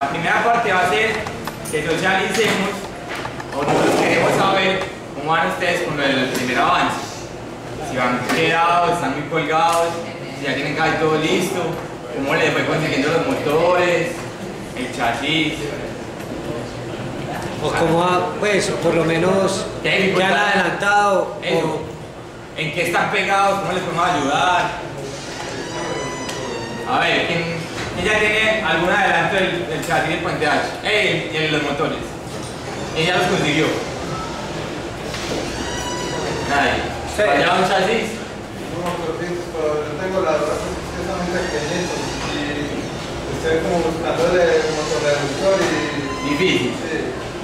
La primera parte va a ser que socialicemos o nosotros queremos saber cómo van ustedes con el primer avance. Si van quedados, están muy colgados, si ya tienen casi todo listo, cómo les fue consiguiendo los motores, el chasis. O cómo, pues, por lo menos ya han adelantado. ¿En qué están pegados? ¿Cómo les podemos ayudar? A ver, ¿quién ya tiene algún adelanto del chasis del Puente H? Y de los motores. Ella los consiguió. Nadie. Sí. ¿Fallaba un chasis? No, pero yo tengo la verdad precisamente pequeñito y estoy como buscándole un motor reductor y... Difícil. Sí.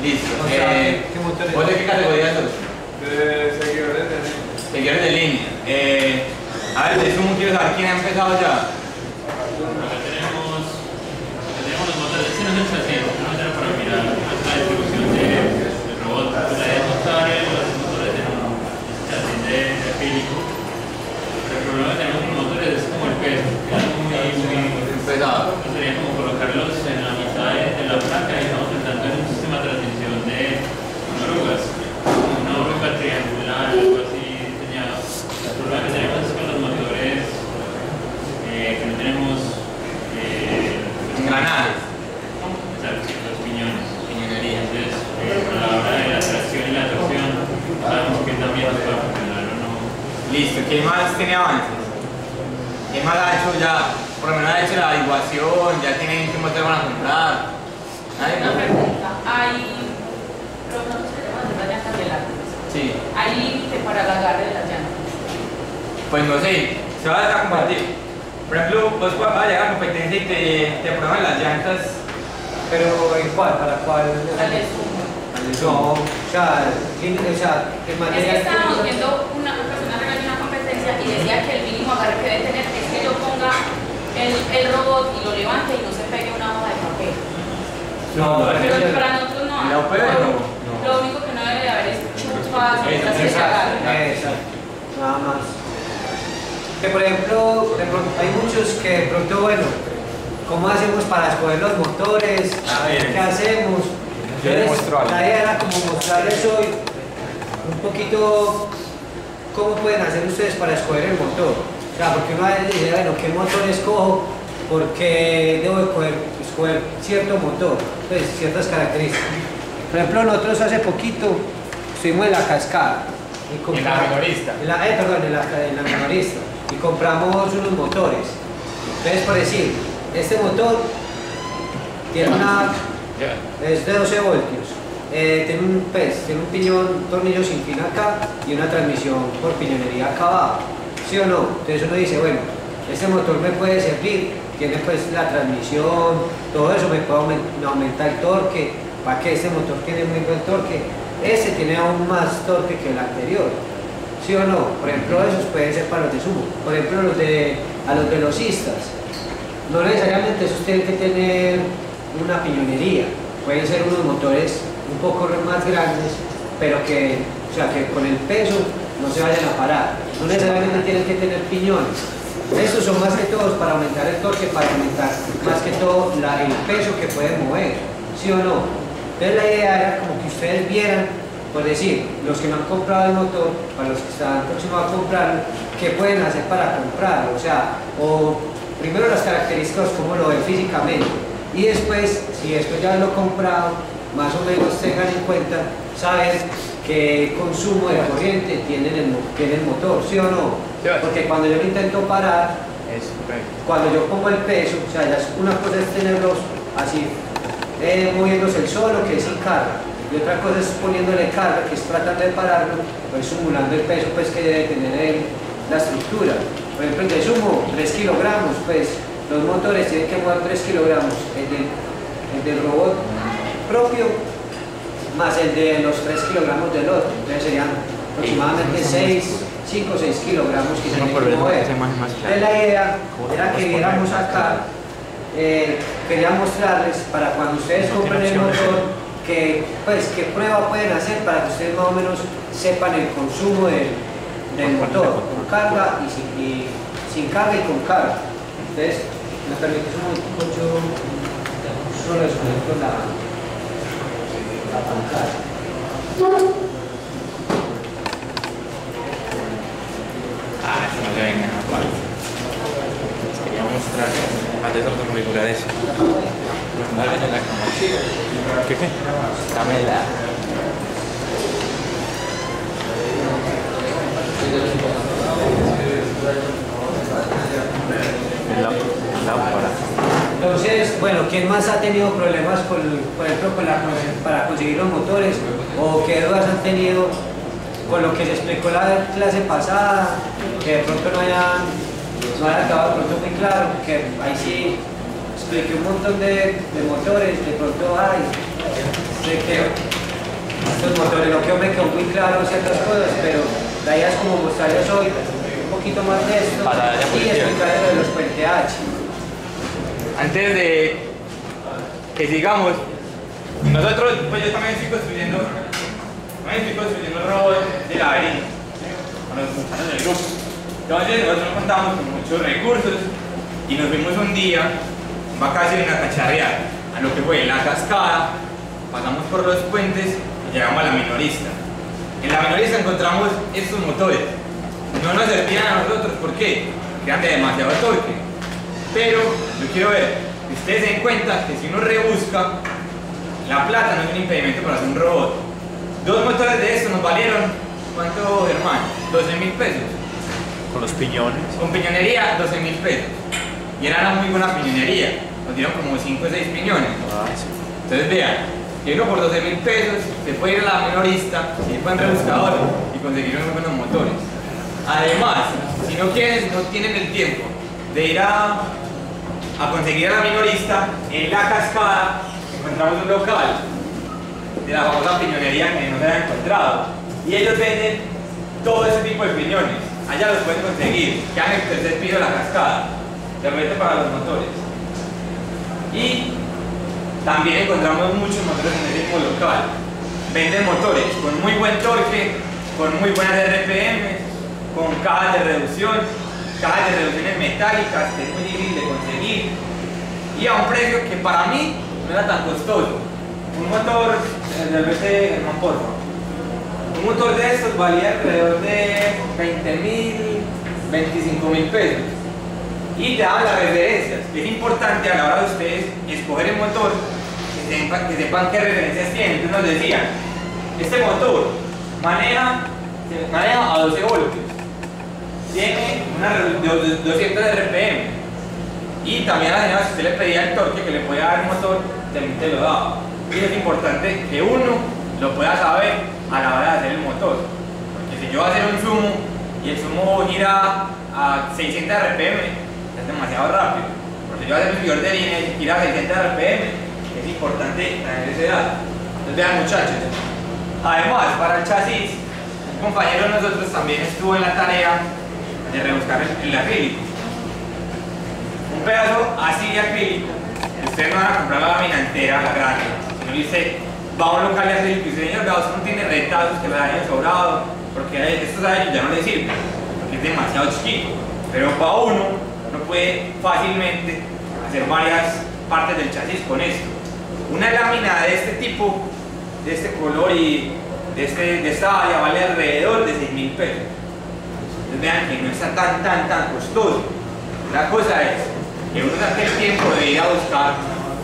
Listo. O sea, ¿qué motores? ¿Vos de qué categoría sos? De seguidores de línea. Seguidores de línea. A ver, de Sumo quiero saber quién ha empezado ya. Acá tenemos los motores. Este no es el chasis, no es para mirar la distribución del robot. La idea es montar los motores en un chasis de acrílico. Pero el problema que tenemos con los motores es como el peso, que es muy Pesado. sería como colocarlos en la mitad de la placa y estamos pensando en un sistema de transmisión de orugas, una oruga triangular, algo así diseñado. El problema que tenemos es con los motores que no tenemos Engranajes. exacto, los piñones. Piñonería. Entonces, a la hora de la tracción y la torsión, sabemos que también nos puede funcionar o no. Listo. ¿Quién más tiene avances? ¿Quién más ha hecho ya? Por lo menos ha hecho la averiguación, ya tienen qué motor van a comprar. ¿Nadie? Una pregunta, pero nosotros queremos hacer las llantas delante. Sí. ¿Hay límite para el agarre de las llantas? Pues no sé, se va a compartir. Por ejemplo, vos vas a llegar a competencia y te prueban las llantas. Pero ¿en cuál? ¿Para cuál? Al Sumo. No, o sea, en Es materia... que estábamos viendo una persona regaló una competencia y decía que el mínimo agarre que debe tener es que yo ponga el robot y lo levante y no se pegue una hoja de papel. No, Pero para nosotros no hay. ¿La OPB no? Lo único que no debe de haber es chupas, mientras que se agarre. Exacto, nada más. Que por ejemplo, hay muchos que de pronto, bueno, ¿cómo hacemos para escoger los motores? A ver, ¿qué hacemos? Yo les muestro algo. La idea era como mostrarles hoy un poquito cómo pueden hacer ustedes para escoger el motor. O sea, porque uno a veces dice, bueno, ¿qué motor escojo? Porque debo escoger cierto motor, pues ciertas características. Por ejemplo, nosotros hace poquito estuvimos en la Cascada. En la minorista. En la minorista. Y compramos unos motores. Entonces, por decir, este motor tiene es de 12 voltios. Tiene un piñón, un tornillo sin fin acá y una transmisión por piñonería acá abajo. ¿Sí o no? Entonces uno dice, bueno, este motor me puede servir, tiene pues la transmisión, todo eso me puede aumentar el torque, para que este motor tiene muy buen torque, este tiene aún más torque que el anterior. ¿Sí o no? Por ejemplo, esos pueden ser para los de Sumo. Por ejemplo, a los velocistas, no necesariamente esos tienen que tener una piñonería, pueden ser unos motores un poco más grandes, pero que, o sea, que con el peso no se vayan a parar. No necesariamente tienen que tener piñones. Estos son más que todos para aumentar el torque, para aumentar más que todo el peso que pueden mover, ¿sí o no? Entonces la idea era como que ustedes vieran, por decir, los que no han comprado el motor, para los que están próximos a comprarlo, qué pueden hacer para comprarlo, o sea, primero las características, cómo lo ven físicamente, y después, si esto ya lo he comprado, más o menos tengan en cuenta, saber qué consumo de corriente tiene el motor, ¿sí o no? Porque cuando yo lo intento parar, cuando yo pongo el peso, o sea, una cosa es tenerlos así, moviéndose el solo, que es sin carga, y otra cosa es poniéndole carga, que es tratando de pararlo, pues simulando el peso pues, que debe tener la estructura. Por ejemplo, el de Sumo, 3 kilogramos, pues los motores tienen que mover 3 kilogramos, el del robot propio, más el de los 3 kilogramos del otro, entonces serían aproximadamente 5 o 6 kilogramos que se tienen que mover. Entonces la idea era que viéramos acá, quería mostrarles para cuando ustedes compren el motor, qué prueba pueden hacer para que ustedes más o menos sepan el consumo del motor, con carga y sin carga y con carga. Entonces, me permite un momento, solo desconecto la pantalla. Ah, eso no se ve en nada parte. Les quería mostrar antes de configurar eso. Dale en la cámara. ¿Qué? Camela. Lámpara. Entonces, bueno, ¿quién más ha tenido problemas por ejemplo, para conseguir los motores? ¿O qué dudas han tenido con lo que se explicó la clase pasada? Que de pronto no haya quedado de pronto muy claro, que ahí sí expliqué un montón de motores, de pronto, sé que estos motores no quedó, me quedó muy claro ciertas cosas, pero la idea es como mostrarles hoy un poquito más de esto y explicarles lo de los PTH. Antes de que sigamos, nosotros, pues yo también estoy construyendo robots de laberinto con los muchachos del grupo. Entonces nosotros contamos con muchos recursos y nos fuimos un día en vacaciones a cacharrear a lo que fue la cascada, pasamos por los puentes y llegamos a la minorista. En la minorista encontramos estos motores. No nos servían a nosotros, ¿por qué? Porque eran de demasiado torque. Pero yo quiero ver que ustedes se den cuenta que si uno rebusca, la plata no es un impedimento para hacer un robot. 2 motores de estos nos valieron, ¿cuánto, hermano? 12.000 pesos. Con los piñones. Con piñonería, 12.000 pesos. Y era una muy buena piñonería. Nos dieron como 5 o 6 piñones. Sí. Entonces vean, que uno por 12.000 pesos se puede ir a la minorista, ir para el rebuscador y conseguir unos buenos motores. Además, si no tienen el tiempo de ir a conseguir a la minorista, en la cascada encontramos un local de la famosa piñonería que no se había encontrado. Y ellos venden todo ese tipo de piñones. Allá los pueden conseguir, quedan en el tercer piso de la cascada, de repente para los motores. Y también encontramos muchos motores en ese mismo local. Venden motores con muy buen torque, con muy buenas RPM, con cajas de reducciones metálicas, que es muy difícil de conseguir, y a un precio que para mí no era tan costoso. Un motor, un motor de estos valía alrededor de 20.000, 25.000 pesos. Y te daban las referencias. Es importante a la hora de ustedes escoger el motor, que sepan qué referencias tienen. Entonces nos decían, este motor maneja a 12 voltios, tiene una 200 RPM. Y también a la señora, si usted le pedía el torque que le podía dar el motor, también te lo daba. Y es importante que uno lo pueda saber a la hora de hacer el motor. Porque si yo voy a hacer un sumo y el sumo gira a 600 RPM, es demasiado rápido. Porque si yo voy a hacer un figure de línea y gira a 600 RPM, es importante tener ese dato. Entonces vean, muchachos, además para el chasis, un compañero de nosotros también estuvo en la tarea de rebuscar el acrílico. Un pedazo así de acrílico, ustedes no van a comprar la lámina entera, la grande, sino dice, va a un local de acrílico y dice, señor, usted no tiene retazos que me hayan sobrado, porque estos años ya no le sirven, porque es demasiado chiquito. Pero para uno puede fácilmente hacer varias partes del chasis con esto. Una lámina de este tipo, de este color y de esta área vale alrededor de 6.000 pesos. Entonces vean que no está tan costoso. La cosa es que uno saque el tiempo de ir a buscar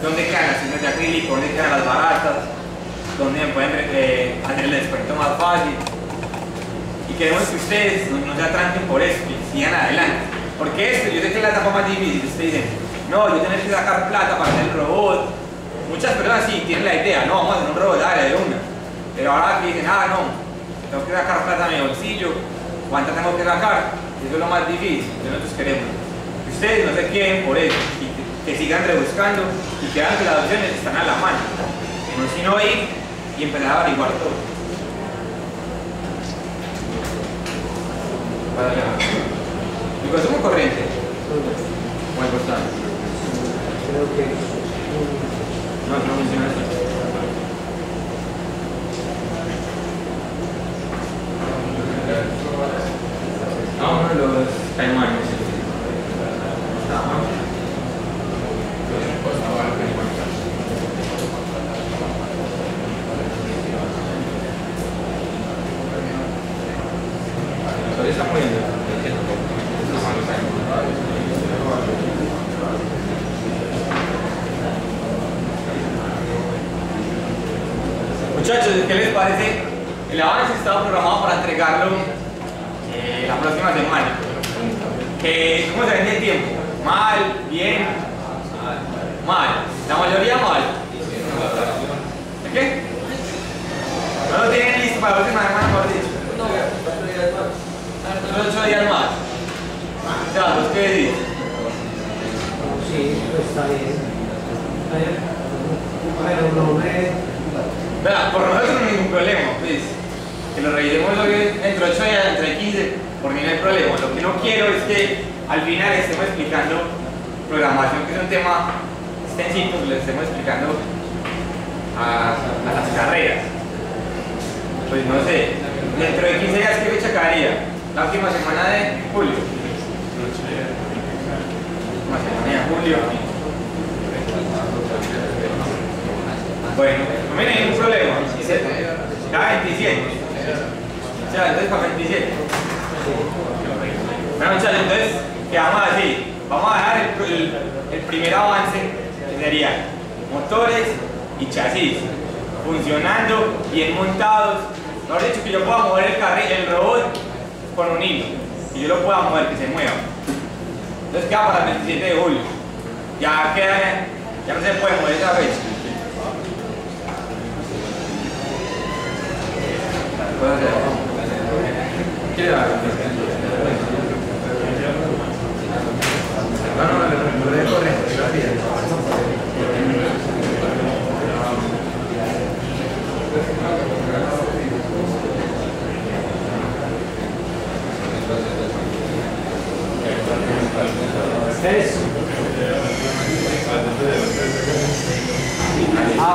dónde quedan las tiendas de acrílico, dónde quedan las baratas, dónde me pueden hacer el descuento más fácil. Y queremos que ustedes no se atranquen por eso, que sigan adelante. Porque esto, yo sé que es la etapa más difícil. Ustedes dicen, no, yo tengo que sacar plata para hacer el robot. Muchas personas sí tienen la idea, no, vamos a hacer un robot, dale, de una. Pero ahora que dicen, no, tengo que sacar plata de mi bolsillo, ¿cuánto tengo que sacar? Eso es lo más difícil, que nosotros queremos. Que ustedes no se queden por eso, y que sigan rebuscando y que vean que las opciones están a la mano. Que no sino ir y empezar a averiguar todo. Para allá. ¿El consumo corriente? Muy importante. Creo que No menciona eso. Los caimanes. Muchachos, ¿qué les parece? El avance estaba programado para entregarlo la próxima semana. ¿Cómo se vende el tiempo? ¿Mal? ¿Bien? Mal. La mayoría mal. ¿Qué? ¿No lo tienen listo para la próxima semana, mejor dicho? No. 8 días más. Ya, ¿vos qué decís? Sí, pues está bien. Pero no me... Vea, por nosotros no hay ningún problema, pues. Que lo revisemos hoy entre 8 días, entre 15, por mí no hay problema. Lo que no quiero es que al final estemos explicando programación, que es un tema extensito, que le estemos explicando a las carreras. Pues no sé, dentro de 15 días, ¿qué fecha caería? La última semana de julio. La semana de julio. Bueno, no hay ningún problema. Cada 27. O sea, entonces para 27. Bueno, muchachos, entonces quedamos así. Vamos a dejar el primer avance, que sería motores y chasis funcionando, bien montados. Mejor dicho, que yo pueda mover el robot con un hilo, que yo lo pueda mover, que se mueva. Entonces queda para el 27 de julio. Ya no se puede mover esa fecha. ¿Qué da? No, le corre,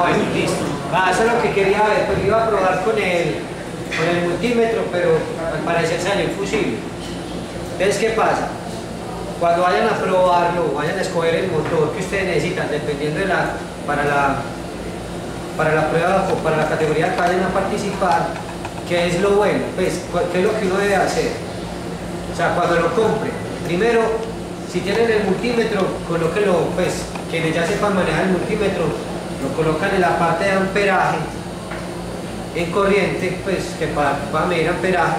Bueno, listo. Eso es lo que quería ver, pues iba a probar con el multímetro, pero al parecer salió infusible. Entonces, ¿qué pasa? Cuando vayan a probarlo, vayan a escoger el motor que ustedes necesitan, dependiendo de para la prueba o para la categoría que vayan a participar, ¿qué es lo bueno? Pues, ¿qué es lo que uno debe hacer? O sea, cuando lo compre, primero, si tienen el multímetro, colóquenlo, pues, quienes ya sepan manejar el multímetro, lo colocan en la parte de amperaje, en corriente, pues, que para medir amperaje.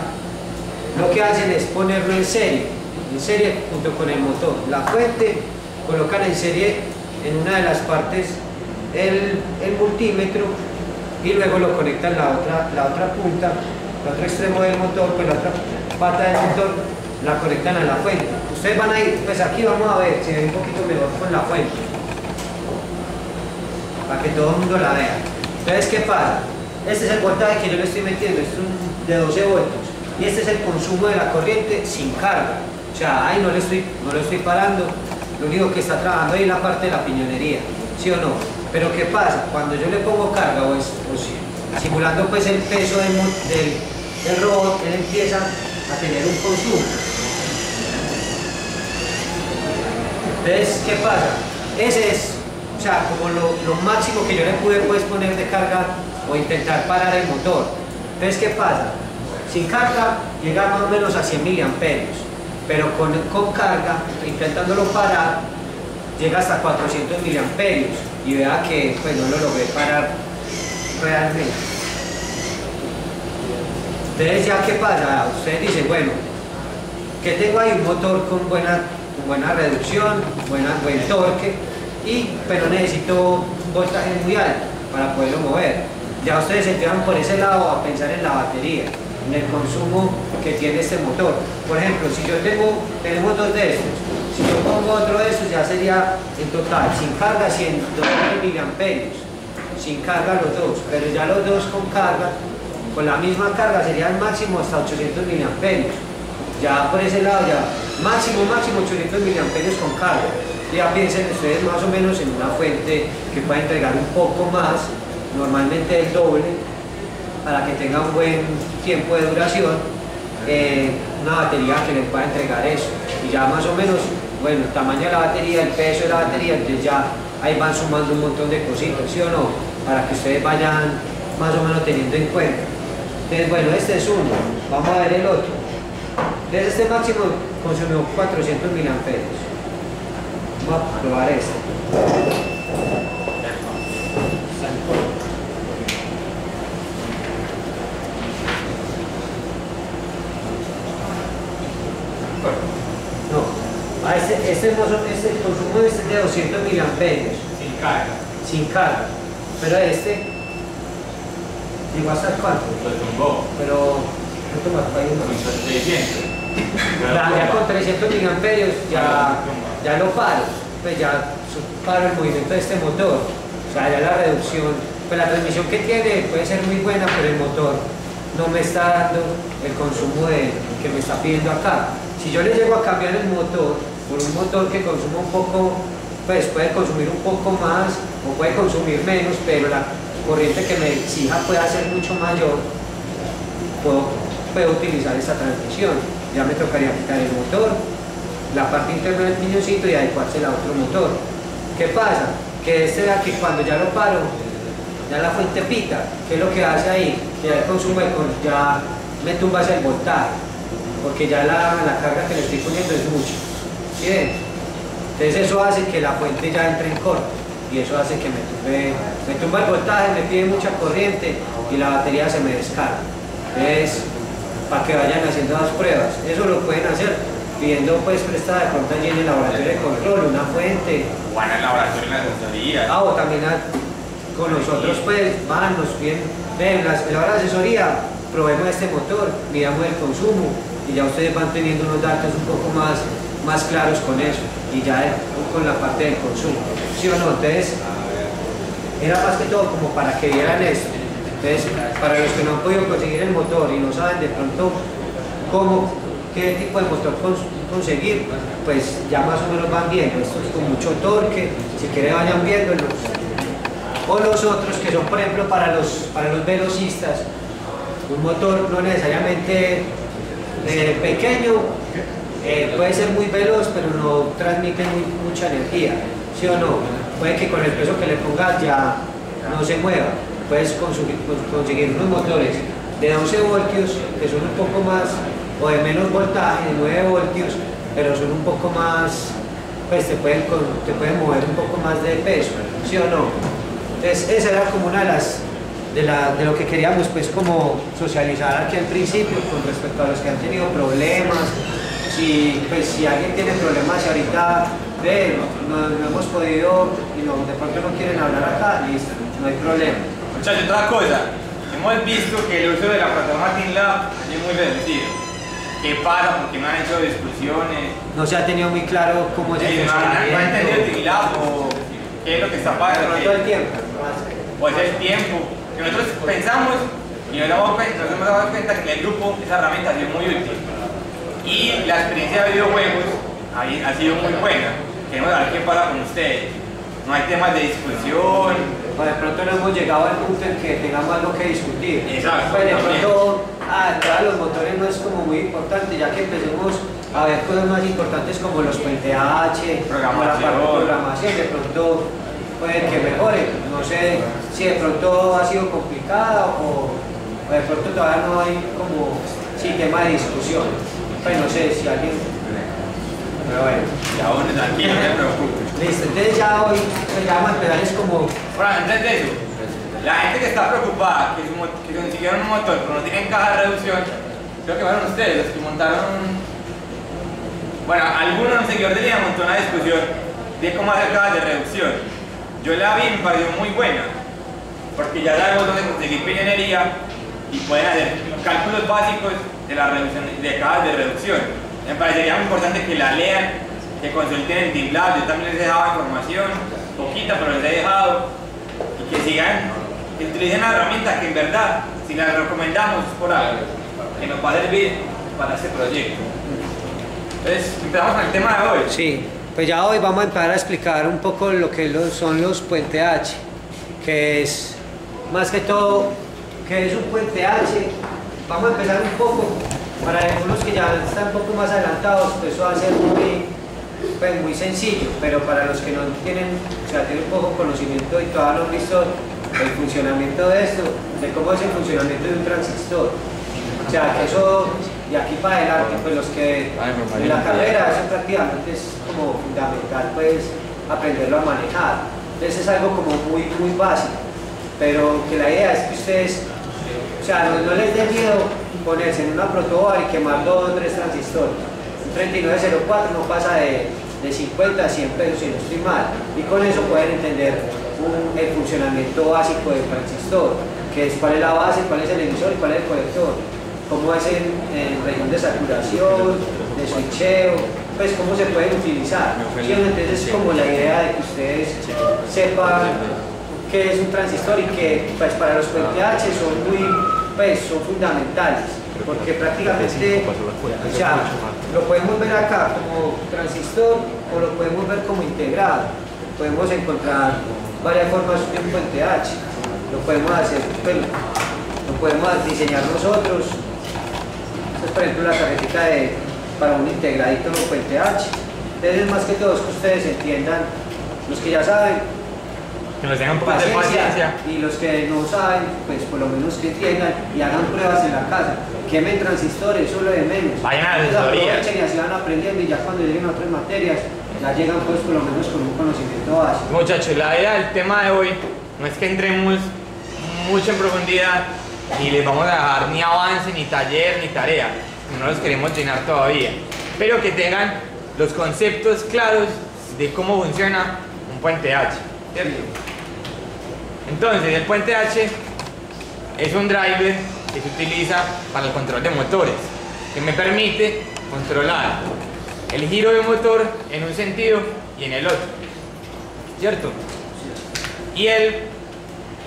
Lo que hacen es ponerlo en serie junto con el motor. La fuente, colocan en serie en una de las partes el multímetro y luego lo conectan la otra punta, el otro extremo del motor, pues la otra pata del motor la conectan a la fuente. Ustedes van a ir, pues aquí vamos a ver si ve un poquito mejor con la fuente, para que todo el mundo la vea. Entonces, ¿qué pasa? Este es el voltaje que yo le estoy metiendo, este es de 12 voltios y este es el consumo de la corriente sin carga. O sea, ahí no lo estoy parando, lo único que está trabajando ahí es la parte de la piñonería, ¿sí o no? Pero ¿qué pasa? Cuando yo le pongo carga simulando pues el peso del robot, él empieza a tener un consumo. Entonces, ¿qué pasa? Ese es, o sea, como lo máximo que yo le pude pues poner de carga o intentar parar el motor. Entonces, ¿qué pasa? Sin carga llega más o menos a 100 miliamperios, pero con carga, intentándolo parar, llega hasta 400 miliamperios y vea que pues no lo logré parar realmente. Entonces, ¿ya qué pasa? Ustedes dicen, bueno, que tengo ahí un motor con buena reducción, buen torque, pero necesito un voltaje muy alto para poderlo mover. Ya ustedes se quedan por ese lado a pensar en la batería, en el consumo que tiene este motor. Por ejemplo, si tenemos dos de estos, si yo pongo otro de estos ya sería en total, sin carga 120 miliamperios, sin carga los dos, pero ya los dos con carga, con la misma carga serían máximo hasta 800 miliamperios. Ya por ese lado ya máximo 800 miliamperios con carga. Ya piensen ustedes más o menos en una fuente que pueda entregar un poco más, normalmente el doble, para que tenga un buen tiempo de duración, una batería que le pueda entregar eso. Y ya más o menos, bueno, el tamaño de la batería, el peso de la batería, entonces ya ahí van sumando un montón de cositas, ¿sí o no? Para que ustedes vayan más o menos teniendo en cuenta. Entonces, bueno, este es uno, vamos a ver el otro. Entonces este máximo consumió 400 miliamperios. Vamos a probar este. este el consumo de este es de 200 miliamperios. Sin carga. Sin carga. Pero este, ¿llegó hasta cuánto? Lo tumbó. Pero, ¿cuánto más para ir? Con 600. Ya con 300 miliamperios ya lo paro. Pues ya paro el movimiento de este motor. O sea, ya la reducción, pues la transmisión que tiene puede ser muy buena, pero el motor no me está dando el consumo que me está pidiendo acá. Si yo le llego a cambiar el motor por un motor que consuma un poco, pues puede consumir un poco más o puede consumir menos, pero la corriente que me exija puede ser mucho mayor, puedo utilizar esta transmisión. Ya me tocaría quitar el motor, la parte interna del piñoncito y adecuársela a otro motor. ¿Qué pasa? Que este de aquí, cuando ya lo paro, ya la fuente pita. ¿Qué es lo que hace ahí? Ya el consumo ya me tumba hacia el voltaje, porque ya la carga que le estoy poniendo es mucho. ¿Sí ven? Entonces eso hace que la fuente ya entre en corto y eso hace que me tumba el voltaje, me pide mucha corriente y la batería se me descarga. Entonces, para que vayan haciendo las pruebas, eso lo pueden hacer pidiendo pues prestada de pronto allí en el laboratorio de control, una fuente. O en el laboratorio en la asesoría. O también con nosotros pues van, nos piden, ven, la hora de asesoría, probemos este motor, miramos el consumo y ya ustedes van teniendo unos datos un poco más claros con eso y ya con la parte del consumo. ¿Sí o no? Entonces, era más que todo como para que vieran esto. Entonces, para los que no han podido conseguir el motor y no saben de pronto qué tipo de motor conseguir, pues ya más o menos van viendo. Esto es con mucho torque, si quieren vayan viéndolos. O los otros que son, por ejemplo, para los velocistas, un motor no necesariamente pequeño, puede ser muy veloz, pero no transmite mucha energía, ¿sí o no? Puede que con el peso que le pongas ya no se mueva. Puedes conseguir unos motores de 12 voltios que son un poco más, o de menos voltaje, de 9 voltios, pero son un poco más, pues te pueden mover un poco más de peso, ¿sí o no? Entonces esa era como una de lo que queríamos pues como socializar aquí al principio con respecto a los que han tenido problemas. Si alguien tiene problemas y ahorita no hemos podido y de pronto no quieren hablar acá, listo, no hay problema. Muchachos, otra cosa, hemos visto que el uso de la plataforma TeamLab es muy reducido. ¿Qué pasa? ¿Por qué no han hecho discusiones? No se ha tenido muy claro cómo es el ¿No han entendido TeamLab o qué es lo que está pasando? todo el tiempo. O es el tiempo. Que nosotros pensamos y nos hemos dado cuenta que en el grupo esa herramienta ha sido muy útil. Y la experiencia de videojuegos ha sido muy buena. Queremos saber qué pasa con ustedes. No hay temas de discusión. O de pronto no hemos llegado al punto en que tengamos algo que discutir. Exacto. Pues de pronto, entrar a los motores no es como muy importante, ya que empecemos a ver cosas más importantes como los PNTH, como la parte de programación, de pronto puede que mejore. No sé si de pronto ha sido complicada o de pronto todavía no hay como tema de discusión. Pues no sé si alguien... Pero bueno. Ya bueno, tranquilo, no te preocupes. Listo, entonces ya hoy ya vamos a empezar es como... Bueno, antes de eso, la gente que está preocupada, que consiguieron un motor pero no tienen caja de reducción, creo que fueron ustedes los que montaron... Bueno, algunos seguidores de línea montó una discusión de cómo hacer cajas de reducción. Yo la vi y me pareció muy buena, porque ya sabemos dónde conseguir piñonería y pueden hacer cálculos básicos de la reducción, de cajas de reducción. Me parecería muy importante que la lean, que consulten en TeamLab. Yo también les he dejado información, poquita, pero les he dejado, y que sigan, que utilicen la herramienta que en verdad, si la recomendamos es por algo, que nos va a servir para este proyecto. Entonces, empezamos con el tema de hoy. Sí, pues ya hoy vamos a empezar a explicar un poco lo que son los puente H, que es más que todo, que es un puente H. Vamos a empezar un poco, para algunos que ya están un poco más adelantados, pues eso va a ser muy sencillo, pero para los que no tienen, tienen un poco conocimiento y todavía no han visto el funcionamiento de esto, de cómo es el funcionamiento de un transistor. O sea, que eso, de aquí para adelante, pues los que en la carrera, eso prácticamente es como fundamental, pues, aprenderlo a manejar. Entonces es algo como muy básico, pero que la idea es que ustedes, no les dé miedo ponerse en una protoboard y quemar 2 o 3 transistores. Un 3904 no pasa de de 50 a 100 pesos si no estoy mal, y con eso pueden entender el funcionamiento básico del transistor, que es cuál es la base, cuál es el emisor y cuál es el colector, cómo es en región de saturación, de switcheo, pues cómo se pueden utilizar. ¿Sí? Entonces es como la idea de que ustedes sepan qué es un transistor y que pues para los PNTH son fundamentales, porque prácticamente lo podemos ver acá como transistor o lo podemos ver como integrado. Podemos encontrar varias formas de un PNTH, lo podemos hacer, pues, lo podemos diseñar nosotros. Esta es por ejemplo la tarjetita para un integradito PNTH. Entonces más que todo es que ustedes entiendan, los que ya saben, que nos tengan un poco de paciencia, y los que no saben, pues por lo menos que entiendan y hagan pruebas en la casa, quemen transistores, eso es lo de menos. Vayan a la asesoría. Aprovechen y así van aprendiendo, y ya cuando lleguen a otras materias ya llegan pues por lo menos con un conocimiento básico. Muchachos, la idea del tema de hoy no es que entremos mucho en profundidad y les vamos a dejar ni avance, ni taller, ni tarea, no los queremos llenar todavía, pero que tengan los conceptos claros de cómo funciona un PNTH, ¿cierto? Entonces, el PNTH es un driver que se utiliza para el control de motores, que me permite controlar el giro del motor en un sentido y en el otro, ¿cierto? Y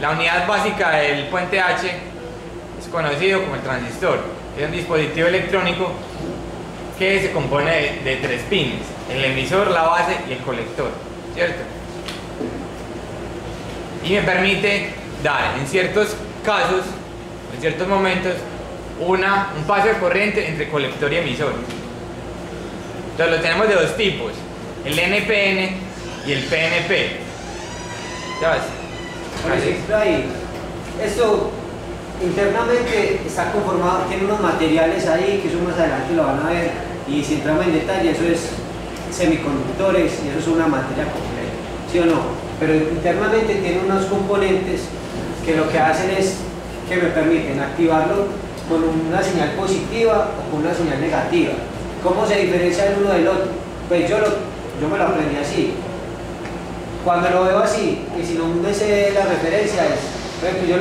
la unidad básica del PNTH es conocido como el transistor. Es un dispositivo electrónico que se compone de 3 pines: el emisor, la base y el colector, ¿cierto? Y me permite dar en ciertos casos, en ciertos momentos, un paso de corriente entre colector y emisor. Entonces lo tenemos de 2 tipos: el NPN y el PNP. ¿Sabes? Por ejemplo, ahí, esto internamente está conformado, tiene unos materiales ahí que eso más adelante lo van a ver, y si entramos en detalle, eso es semiconductores y eso es una materia compleja, ¿sí o no? Pero internamente tiene unos componentes que lo que hacen es que me permiten activarlo con una señal positiva o con una señal negativa. ¿Cómo se diferencia el uno del otro? Pues yo me lo aprendí así. Cuando lo veo así, y si no me sé la referencia, es, por ejemplo, yo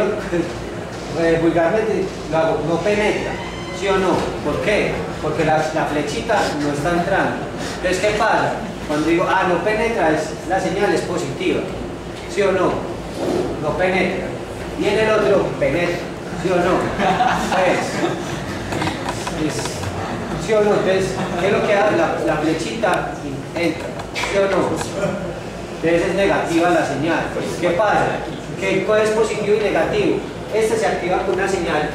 vulgarmente lo hago, no penetra, ¿sí o no? ¿Por qué? Porque la flechita no está entrando. Entonces, ¿qué pasa? Cuando digo, no penetra, la señal es positiva, ¿sí o no? No penetra. Y en el otro, penetra, ¿sí o no? ¿Sí o no? Entonces, ¿qué es lo que hace? La flechita entra, ¿sí o no? Entonces es negativa la señal. ¿Qué pasa? ¿Qué es positivo y negativo? Este se activa con una señal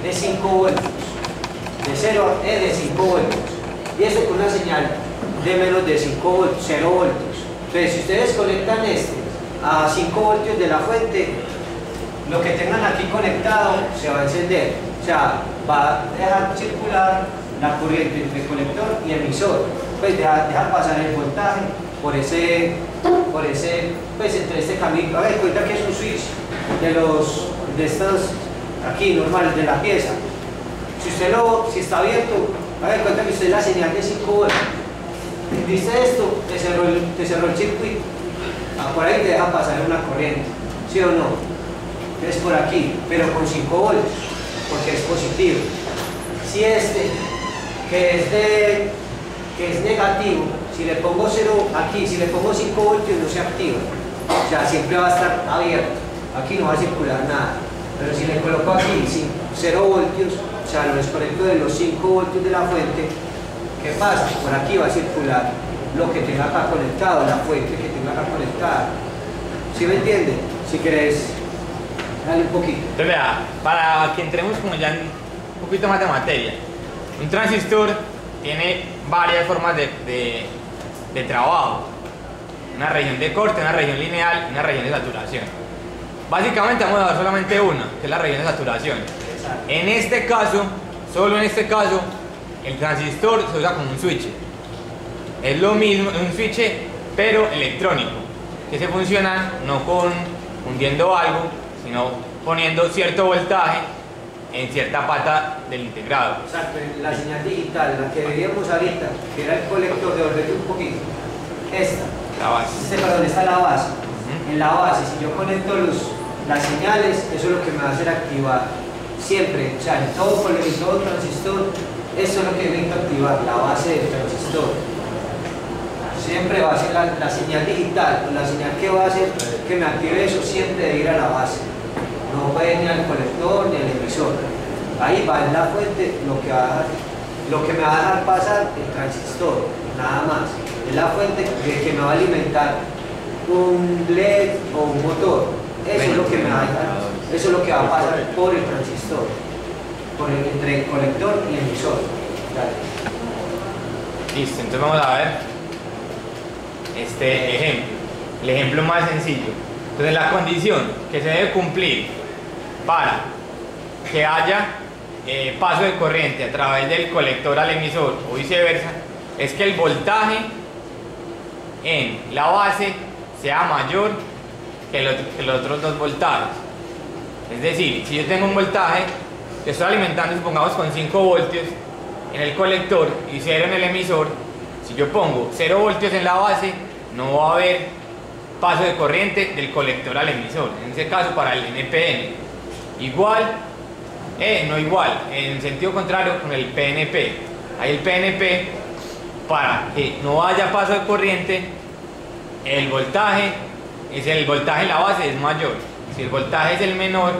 de 5 voltios, de 0 de 5 voltios, y este con una señal de menos de 5 voltios, 0 voltios. Entonces, si ustedes conectan este a 5 voltios de la fuente, lo que tengan aquí conectado se va a encender, o sea, va a dejar circular la corriente entre colector y emisor, pues dejar pasar el voltaje por ese, pues entre este camino. A ver, cuenta que es un switch de estos aquí normales de la pieza. Si está abierto, a ver, cuenta que usted la señal de 5 voltios. ¿Viste esto? Te cerró el circuito. Por ahí te deja pasar una corriente, ¿sí o no? Es por aquí, pero con 5 voltios, porque es positivo. Si este, que es negativo, si le pongo 0 aquí, si le pongo 5 voltios no se activa, o sea, siempre va a estar abierto, aquí no va a circular nada. Pero si le coloco aquí 0 voltios, o sea, lo desconecto de los 5 voltios de la fuente, ¿qué pasa? Por aquí va a circular lo que tenga acá conectado, la fuente que tenga acá conectada. ¿Sí me entienden? Si querés, dale un poquito. Entonces, vea, para que entremos como ya en un poquito más de materia, un transistor tiene varias formas de trabajo: una región de corte, una región lineal y una región de saturación. Básicamente vamos a dar solamente una, que es la región de saturación. En este caso, solo en este caso, el transistor se usa como un switch. Es lo mismo, es un switch pero electrónico, que se funciona no hundiendo algo, sino poniendo cierto voltaje en cierta pata del integrado. Exacto, la señal digital, la que veíamos ahorita, que era el colector, devolvete un poquito. esta. La base. Perdón, está la base. En la base, si yo conecto las señales, eso es lo que me va a hacer activar siempre, o sea, en todo transistor, eso es lo que necesito activar, la base del transistor. Siempre va a ser la señal digital, la señal que va a hacer que me active eso, siempre de ir a la base. No puede ni al colector ni al emisor. Ahí va en la fuente lo que me va a dejar pasar el transistor, nada más. Es la fuente que me va a alimentar un LED o un motor. Eso es lo que me va a dejar, eso es lo que va a pasar por el transistor, entre el colector y el emisor. Dale. Listo, entonces vamos a ver este ejemplo, el ejemplo más sencillo. Entonces la condición que se debe cumplir para que haya paso de corriente a través del colector al emisor o viceversa es que el voltaje en la base sea mayor que los otros dos voltajes. Es decir, si yo tengo un voltaje que estoy alimentando, supongamos con 5 voltios en el colector y 0 en el emisor, si yo pongo 0 voltios en la base, no va a haber paso de corriente del colector al emisor, en ese caso para el NPN. Igual, no igual, en sentido contrario con el PNP. Ahí el PNP, para que no haya paso de corriente, el voltaje en la base es mayor. Si el voltaje es el menor,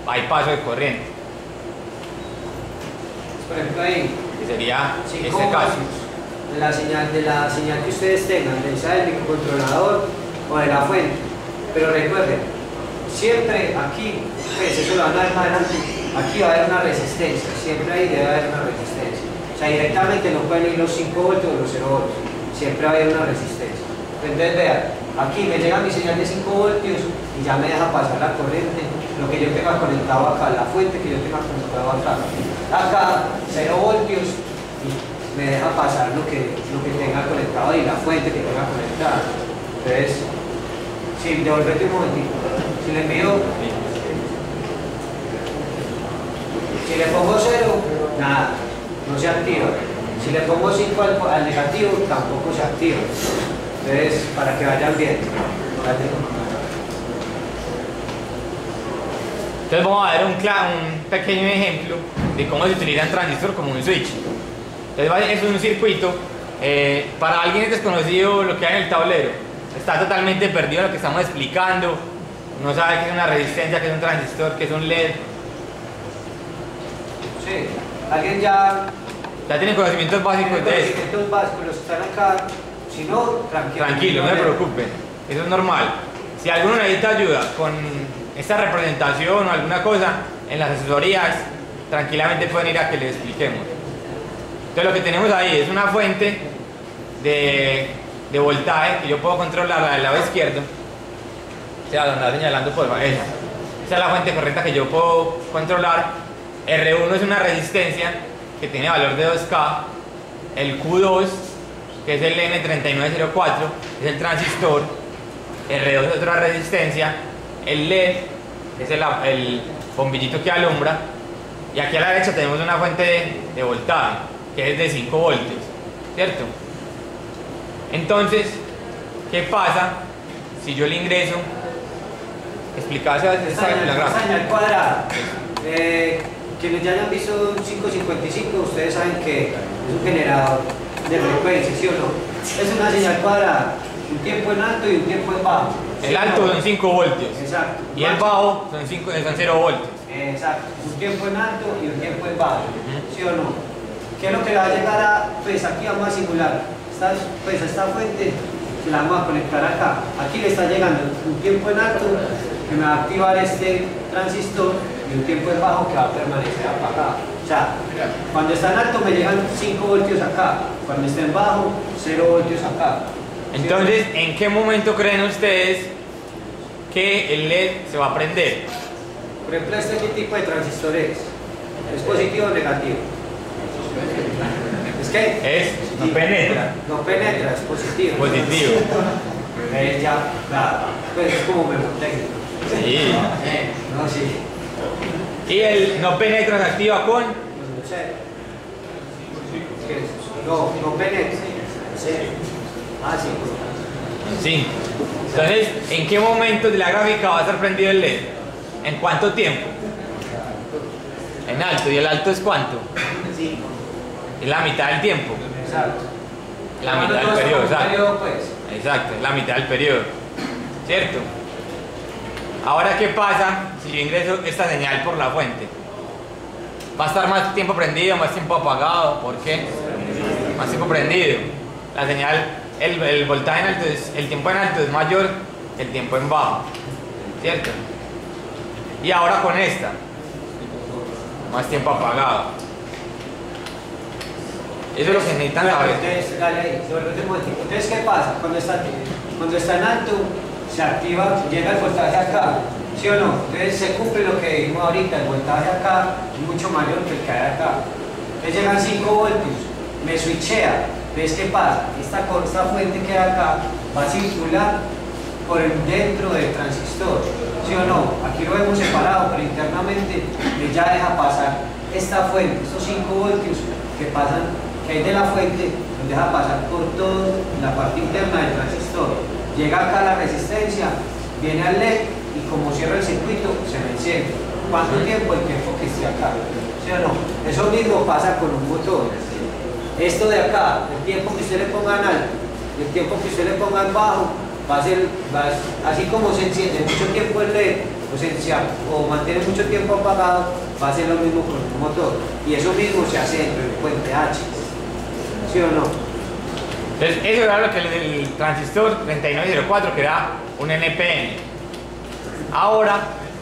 hay paso de corriente. Por ejemplo, ahí, Que sería 5 este caso. de la señal que ustedes tengan, sea del microcontrolador o de la fuente. Pero recuerden, siempre aquí, pues eso lo van a ver más adelante, aquí va a haber una resistencia, siempre ahí debe haber una resistencia. O sea, directamente no pueden ir los 5 voltios o los 0 voltios, siempre va a haber una resistencia. Entonces vean, aquí me llega mi señal de 5 voltios y ya me deja pasar la corriente, lo que yo tenga conectado acá, la fuente que yo tenga conectado acá. Acá, 0 voltios y me deja pasar lo que tenga conectado y la fuente que tenga conectada. Entonces, si devolvete un momentito, si le envío, si le pongo 0, nada, no se activa. Si le pongo 5 al negativo, tampoco se activa. Entonces, para que vayan viendo. Entonces vamos a ver un pequeño ejemplo de cómo se utiliza un transistor como un switch. Entonces es un circuito, para alguien es desconocido lo que hay en el tablero, está totalmente perdido en lo que estamos explicando, no sabe qué es una resistencia, qué es un transistor, qué es un LED. Sí, alguien ya tiene conocimientos básicos de esto. Conocimientos básicos, los que están acá, si no, Tranquilo, no se preocupen, eso es normal. Si alguno necesita ayuda con esta representación o alguna cosa, en las asesorías, tranquilamente pueden ir a que les expliquemos. Entonces lo que tenemos ahí es una fuente de voltaje que yo puedo controlar del lado izquierdo. O sea, donde está señalando por favor. Esa es la fuente correcta que yo puedo controlar. R1 es una resistencia que tiene valor de 2K. El Q2, que es el N3904, es el transistor. R2 es otra resistencia. El LED es el bombillito que alumbra. Y aquí a la derecha tenemos una fuente de voltaje que es de 5 voltios, ¿cierto? Entonces, ¿qué pasa si yo le ingreso? Explicase esta la gráfica. Señal cuadrada. Quienes ya hayan visto un 555, ustedes saben que es un generador de frecuencia, ¿sí o no? Es una señal cuadrada, un tiempo en alto y un tiempo en bajo. El alto son 5 voltios. Exacto. Y el bajo son 0 voltios. Exacto, un tiempo en alto y un tiempo en bajo, ¿sí o no? ¿Qué es lo que le va a llegar a, pues aquí vamos a simular, esta fuente se la vamos a conectar acá, aquí le está llegando un tiempo en alto que me va a activar este transistor y un tiempo en bajo que va a permanecer apagado. O sea, cuando está en alto me llegan 5 voltios acá, cuando está en bajo 0 voltios acá. Entonces, ¿en qué momento creen ustedes que el LED se va a prender? Por ejemplo, este tipo de transistores es positivo o negativo. Es que no penetra. No penetra, es positivo. Positivo. Ya, claro, pues es como memotécnico. Sí. No, sí. Y el no penetra se activa con. No penetra. Sí. Ah, sí. 5. Entonces, ¿en qué momento de la gráfica va a estar prendido el LED? ¿En cuánto tiempo? En alto. ¿Y el alto es cuánto? 5. Es la mitad del tiempo. Exacto. La mitad del periodo, exacto. Pues. Exacto, es la mitad del periodo. ¿Cierto? Ahora, ¿qué pasa si yo ingreso esta señal por la fuente? ¿Va a estar más tiempo prendido, más tiempo apagado? ¿Por qué? Más tiempo prendido. La señal, el voltaje en alto, el tiempo en alto es mayor que el tiempo en bajo. ¿Cierto? Y ahora con esta, más tiempo apagado. Eso es lo que necesitan saber. Entonces, dale ahí, entonces, ¿qué pasa? Cuando está en alto, se activa, llega el voltaje acá, ¿sí o no? Entonces se cumple lo que dijimos ahorita, el voltaje acá es mucho mayor que el que hay acá. Entonces llegan 5 voltios, me switchea. Entonces, ¿qué pasa? Esta fuente que hay acá va a circular por el dentro del transistor, ¿sí o no? Aquí lo hemos separado, pero internamente ya deja pasar esta fuente, estos 5 voltios que pasan, que hay de la fuente, nos deja pasar por toda la parte interna del transistor. Llega acá la resistencia, viene al LED y como cierra el circuito, se me enciende. ¿Cuánto tiempo? El tiempo que esté acá, ¿sí o no? Eso mismo pasa con un motor. Esto de acá, el tiempo que usted le ponga en alto, el tiempo que usted le ponga en bajo, va a ser, así como se enciende mucho tiempo el LED, o mantiene mucho tiempo apagado, va a ser lo mismo con un motor. Y eso mismo se hace dentro del puente H. ¿Sí o no? Entonces, eso era lo que el transistor 3904, que era un NPN. Ahora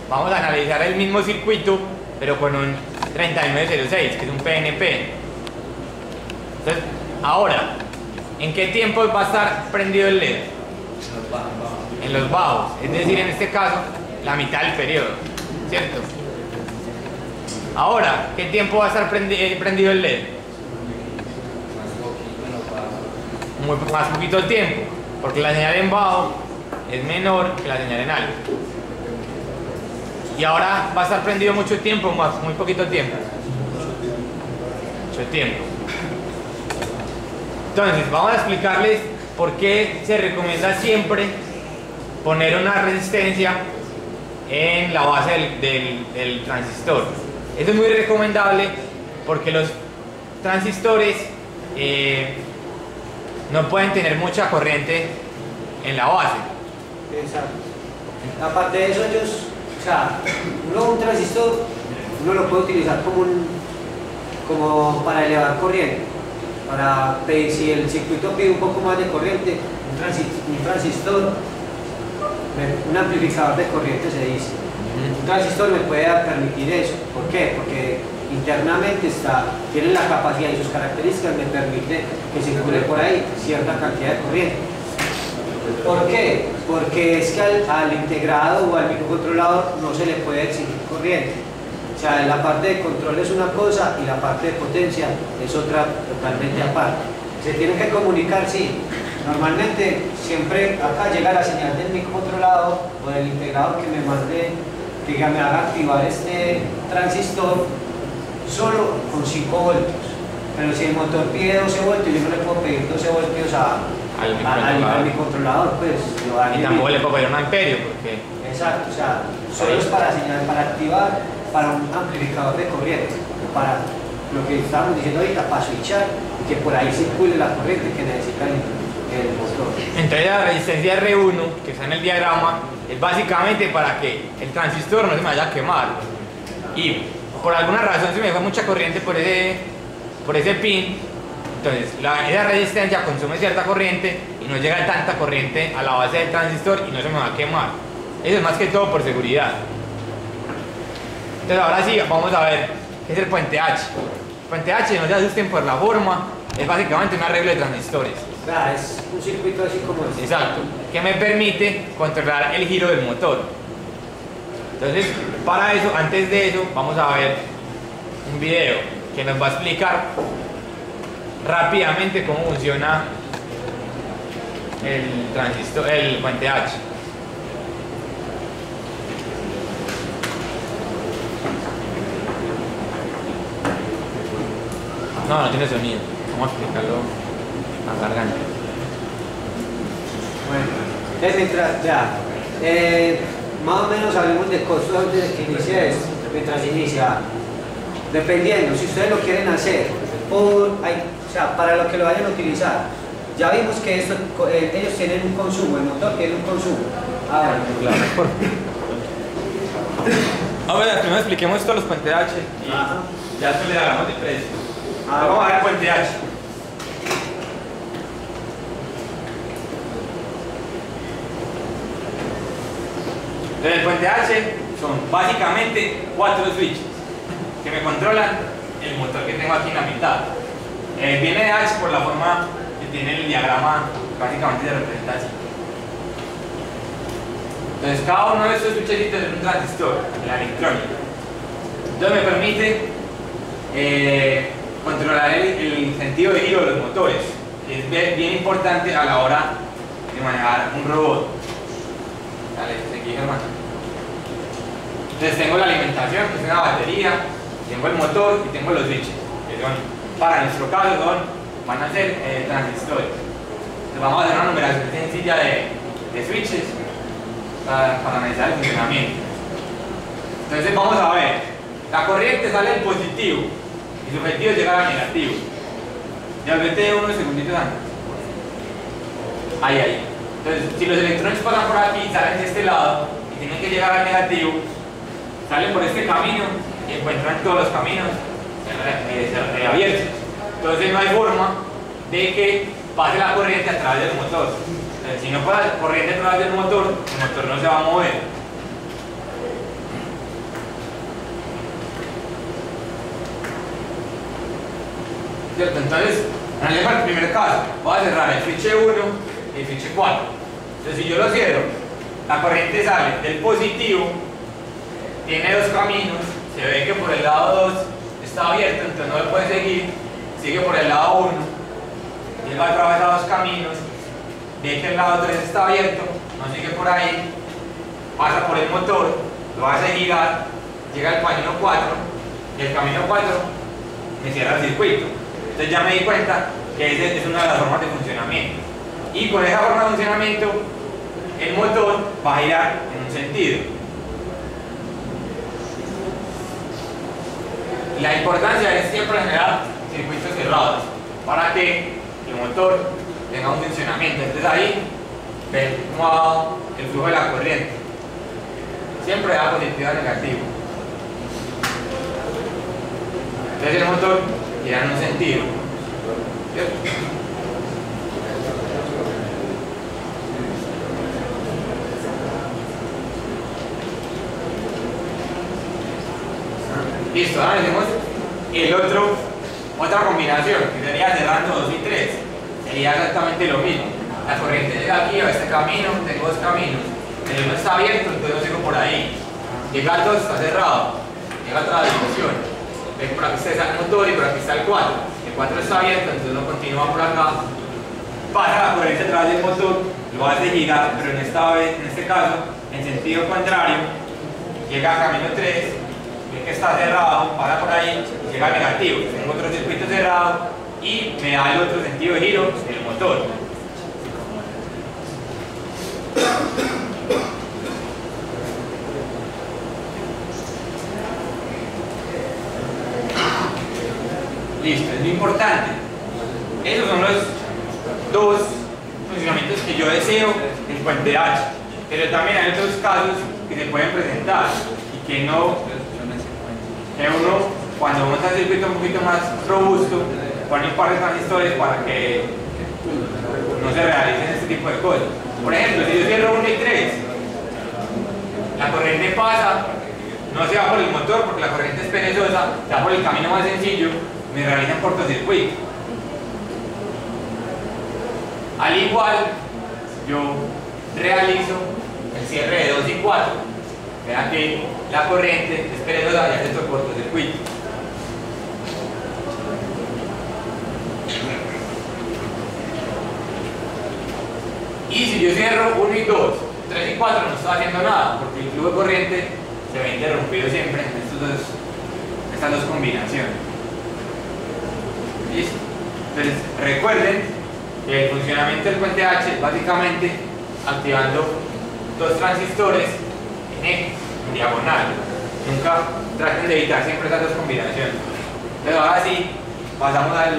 vamos a analizar el mismo circuito, pero con un 3906, que es un PNP. Entonces, ahora, ¿en qué tiempo va a estar prendido el LED? En los bajos, es decir, en este caso, la mitad del periodo, ¿cierto? Ahora, ¿qué tiempo va a estar prendido el LED? Más poquito tiempo, porque la señal en bajo es menor que la señal en alto. Y ahora va a estar prendido mucho tiempo, muy poquito tiempo. Mucho tiempo. Entonces, vamos a explicarles por qué se recomienda siempre poner una resistencia en la base del transistor. Esto es muy recomendable porque los transistores no pueden tener mucha corriente en la base. Exacto. Aparte de eso, un transistor, uno lo puede utilizar como para elevar corriente. Para pedir, si el circuito pide un poco más de corriente, un transistor, un amplificador de corriente se dice. Un transistor me puede permitir eso. ¿Por qué? Porque internamente tiene la capacidad y sus características me permiten que circule por ahí cierta cantidad de corriente. ¿Por qué? Porque es que al integrado o al microcontrolador no se le puede exigir corriente. O sea, la parte de control es una cosa y la parte de potencia es otra totalmente aparte. Se tienen que comunicar, sí. Normalmente siempre acá llega la señal del microcontrolador o del integrador que me mande, que me haga activar este transistor solo con 5 voltios. Pero si el motor pide 12 voltios, yo no le puedo pedir 12 voltios al microcontrolador, pues lo va a y tampoco le puedo pedir un amperio porque... Exacto, o sea, solo es para activar para un amplificador de corriente, para lo que estábamos diciendo ahorita, para switchar y que por ahí circule la corriente que necesita el motor. Entonces la resistencia R1 que está en el diagrama es básicamente para que el transistor no se me vaya a quemar y por alguna razón se me fue mucha corriente por ese pin. Entonces esa resistencia consume cierta corriente y no llega tanta corriente a la base del transistor y no se me va a quemar. Eso es más que todo por seguridad. Entonces ahora sí, vamos a ver qué es el puente H. El puente H, no se asusten por la forma, es básicamente un arreglo de transistores. Claro, es un circuito así como este. Exacto, que me permite controlar el giro del motor. Entonces, para eso, antes de eso, vamos a ver un video que nos va a explicar rápidamente cómo funciona el transistor, el puente H. No tiene sonido. Vamos a explicarlo a garganta. Bueno, entonces mientras, ya, más o menos hablemos de costos desde que inicie esto, mientras inicia, dependiendo, si ustedes lo quieren hacer, o sea, para lo que lo vayan a utilizar. Ya vimos que esto, ellos tienen un consumo, el motor tiene un consumo. Ah, bueno, claro. Ahora, primero expliquemos esto a los puentes H y ya después le hablamos de precio. Vamos a ver puente H. Entonces el puente H son básicamente 4 switches que me controlan el motor que tengo aquí en la mitad. Viene de H por la forma que tiene el diagrama, básicamente se representa así. Entonces cada uno de estos switches es un transistor en la electrónica. Entonces me permite controlar el sentido de giro de los motores. Es bien importante a la hora de manejar un robot. Dale, seguí, hermano. Entonces tengo la alimentación, que es una batería, tengo el motor y tengo los switches, que son, para nuestro caso, van a ser transistores. Entonces vamos a hacer una numeración sencilla de switches para analizar el funcionamiento. Entonces vamos a ver, la corriente sale del positivo y su objetivo es llegar al negativo. Ya vete unos segunditos antes. Ahí. Entonces, si los electrones pasan por aquí, salen de este lado y tienen que llegar al negativo, salen por este camino y encuentran todos los caminos abiertos. Entonces no hay forma de que pase la corriente a través del motor. Entonces, si no pasa la corriente a través del motor, el motor no se va a mover. ¿Cierto? Entonces, analicemos el primer caso. Voy a cerrar el switch 1 y el switch 4. Entonces, si yo lo cierro, la corriente sale del positivo, tiene dos caminos, se ve que por el lado 2 está abierto, entonces no lo puede seguir, sigue por el lado 1, llega a través de dos caminos, ve que el lado 3 está abierto, no sigue por ahí, pasa por el motor, lo hace girar, llega al camino 4, y el camino 4 me cierra el circuito. Entonces ya me di cuenta que esa es una de las formas de funcionamiento. Y con esa forma de funcionamiento, el motor va a girar en un sentido. La importancia es siempre generar circuitos cerrados para que el motor tenga un funcionamiento. Entonces ahí ven cómo va el flujo de la corriente. Siempre da positivo o negativo. Entonces el motor gira en un sentido. ¿Cierto? Listo, ahora hacemos otra combinación, que sería cerrando 2 y 3. Sería exactamente lo mismo. La corriente llega aquí a este camino, tengo dos caminos. El uno está abierto, entonces lo sigo por ahí. Llega al 2, está cerrado. Llega a otra dirección. Ven, por aquí está el motor y por aquí está el 4. El 4 está abierto, entonces uno continúa por acá. Pasa la corriente a través del motor, lo hace girar, pero en este caso, en sentido contrario. Llega al camino 3. Que está cerrado, pasa por ahí, llega al negativo, tengo otro circuito cerrado y me da el otro sentido de giro del motor. Listo, es muy importante. Esos son los dos funcionamientos que yo deseo en puente H, pero también hay otros casos que se pueden presentar y que uno, cuando monta el circuito un poquito más robusto, pone un par de transistores para que no se realicen este tipo de cosas. Por ejemplo, si yo cierro 1 y 3, la corriente pasa, no se va por el motor porque la corriente es perezosa, se va por el camino más sencillo, me realizan cortocircuito. Al igual, yo realizo el cierre de 2 y 4. Vean que la corriente es perezosa y hace el cortocircuito. Y si yo cierro 1 y 2, 3 y 4 no estoy haciendo nada porque el flujo de corriente se ve interrumpido siempre en estas dos combinaciones. ¿Listo? Entonces recuerden que el funcionamiento del puente H es básicamente activando dos transistores en diagonal. Nunca traten de evitar siempre esas dos combinaciones. Pero ahora sí, pasamos a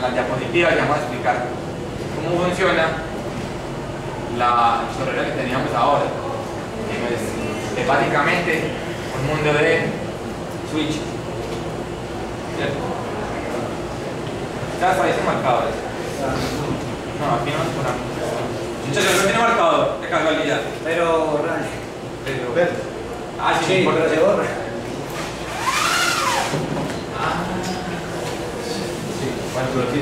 las diapositivas y vamos a explicar cómo funciona la chorrera que teníamos ahora. Es básicamente un mundo de switch. ¿Cierto? ¿Sabes cuáles son marcadores? No, aquí no es por aquí. Muchachos, no tiene marcador, de casualidad. Pero, Pero, ah, sí, sí, pero se borra. Bueno, pero sí.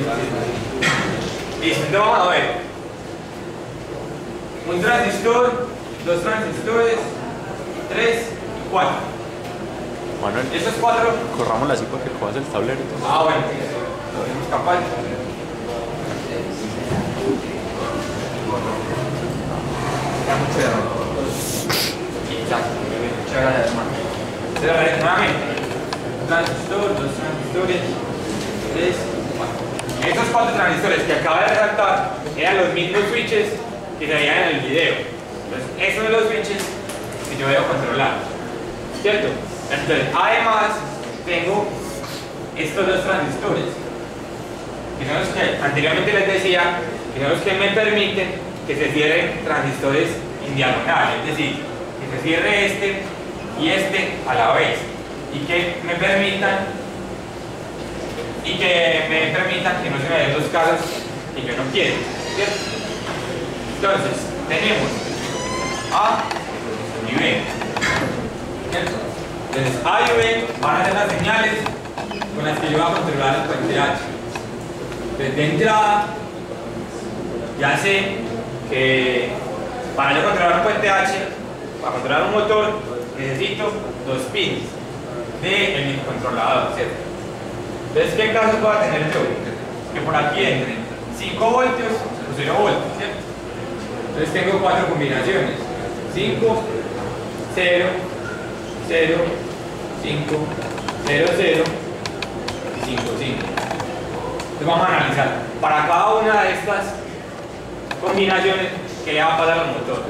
Listo, entonces vamos a ver. Un transistor, dos transistores, 3 y 4. Manuel, Esos 4. corrámosla así porque cojas el tablero. Ah, bueno, lo vemos capaz. Da mucho error. Exacto, muchas gracias, hermano. Entonces, nuevamente, un transistor, dos transistores, 3, 4. Esos 4 transistores que acabo de redactar eran los mismos switches que se veían en el video. Entonces, esos son los switches que yo debo controlar. ¿Cierto? Entonces, además, tengo estos dos transistores, que son los que anteriormente les decía, que son los que me permiten que se cierren transistores en diagonal, es decir, que se cierre este y este a la vez, y que me permitan que no se me den los casos que yo no quiero, ¿cierto? Entonces, tenemos A y B, ¿cierto? Entonces, A y B van a ser las señales con las que yo voy a controlar el puente H. Desde entrada, ya sé que para yo controlar un puente H, para controlar un motor, necesito 2 pins del microcontrolador, ¿cierto? Entonces, ¿qué caso puedo tener yo? Que por aquí entre 5 voltios o 0 voltios, ¿cierto? Entonces tengo 4 combinaciones: 5, 0, 0, 5, 0, 0 y 5, 5. Entonces vamos a analizar para cada una de estas combinaciones que le va a pasar al motor.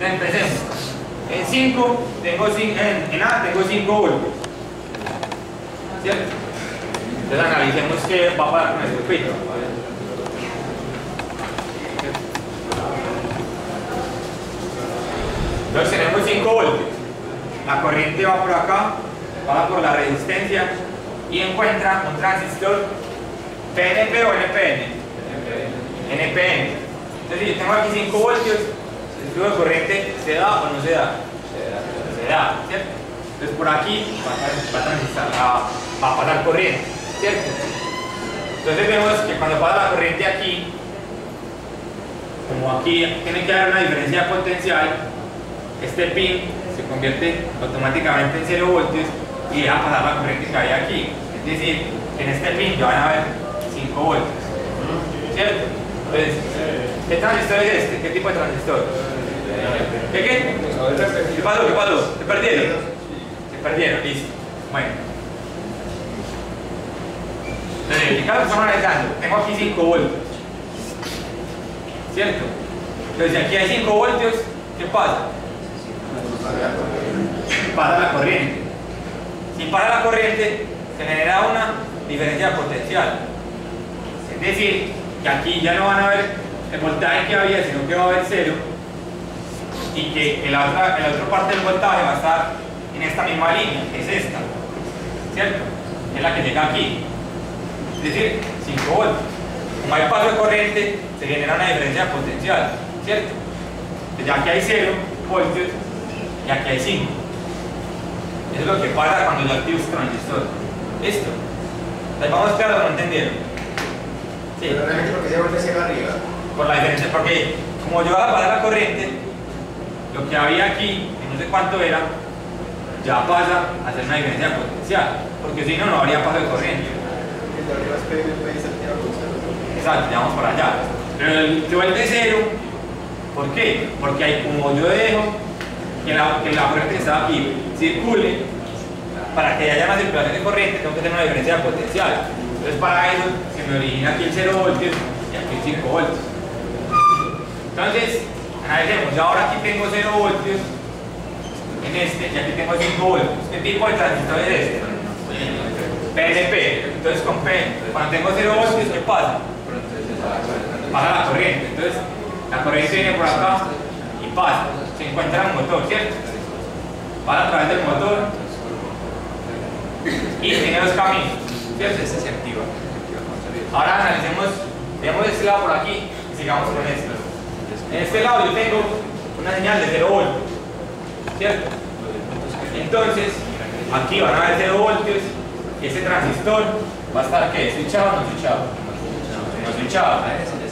Entonces empecemos. En 5 en A tengo 5 voltios, ¿cierto? Entonces analicemos qué va a pasar con el circuito. Entonces tenemos 5 voltios. La corriente va por acá, va por la resistencia y encuentra un transistor PNP o NPN. NPN. Entonces, si tengo aquí 5 voltios, el flujo de corriente se da o no se da. Se da, ¿cierto? Entonces, por aquí va a pasar corriente, ¿cierto? Entonces, vemos que cuando pasa la corriente aquí, como aquí tiene que haber una diferencia potencial, este pin se convierte automáticamente en 0 voltios y deja pasar la corriente que hay aquí. Es decir, en este pin ya van a haber 5 voltios, ¿cierto? Entonces, ¿qué transistor es este? ¿Qué tipo de transistor? ¿Qué pasó? ¿Qué pasó? ¿Se perdieron? Se perdieron, listo. Bueno. Entonces, ¿qué caso estamos analizando? Tengo aquí 5 voltios, ¿cierto? Entonces, si aquí hay 5 voltios, ¿qué pasa? Pasa la corriente. Si pasa la corriente, se genera una diferencia potencial. Es decir, que aquí ya no van a ver el voltaje que había, sino que va a haber 0, y que en la otra parte del voltaje va a estar en esta misma línea, que es esta, ¿cierto? Es la que llega aquí. Es decir, 5 voltios. Como hay paso de corriente, se genera una diferencia potencial, ¿cierto? Ya aquí hay 0 voltios y aquí hay 5. Eso es lo que pasa cuando yo activo este transistor. ¿Listo? ¿Les vamos a explicar o no entendieron? Sí. Pero realmente porque se vuelve ciego arriba. Por la diferencia, porque como yo voy a pasar la corriente, lo que había aquí, que no sé cuánto era, ya pasa a ser una diferencia potencial, porque si no, no habría paso de corriente. El de arriba es PNP y se tira a Exacto, ya vamos para allá. Pero se vuelve 0, ¿por qué? Porque hay, como yo dejo que la corriente que está aquí circule, para que haya una circulación de corriente, tengo que tener una diferencia de potencial. Entonces, para eso se me origina aquí el 0 voltios y aquí el 5 voltios. Entonces, analicemos. Yo ahora aquí tengo 0 voltios en este y aquí tengo 5 voltios. ¿Qué tipo de transistor es este? PNP. Entonces con P, cuando tengo 0 voltios, ¿qué pasa? Pasa la corriente. Entonces la corriente viene por acá y pasa. Se encuentra en el motor, ¿cierto? Pasa a través del motor y tiene dos caminos, ¿cierto? Este se activa. Ahora analicemos, veamos este lado por aquí y sigamos con esto. En este lado yo tengo una señal de 0 voltios, ¿cierto? Entonces aquí van a haber 0 voltios y ese transistor va a estar ¿qué? ¿Switchado o no switchado? No switchado.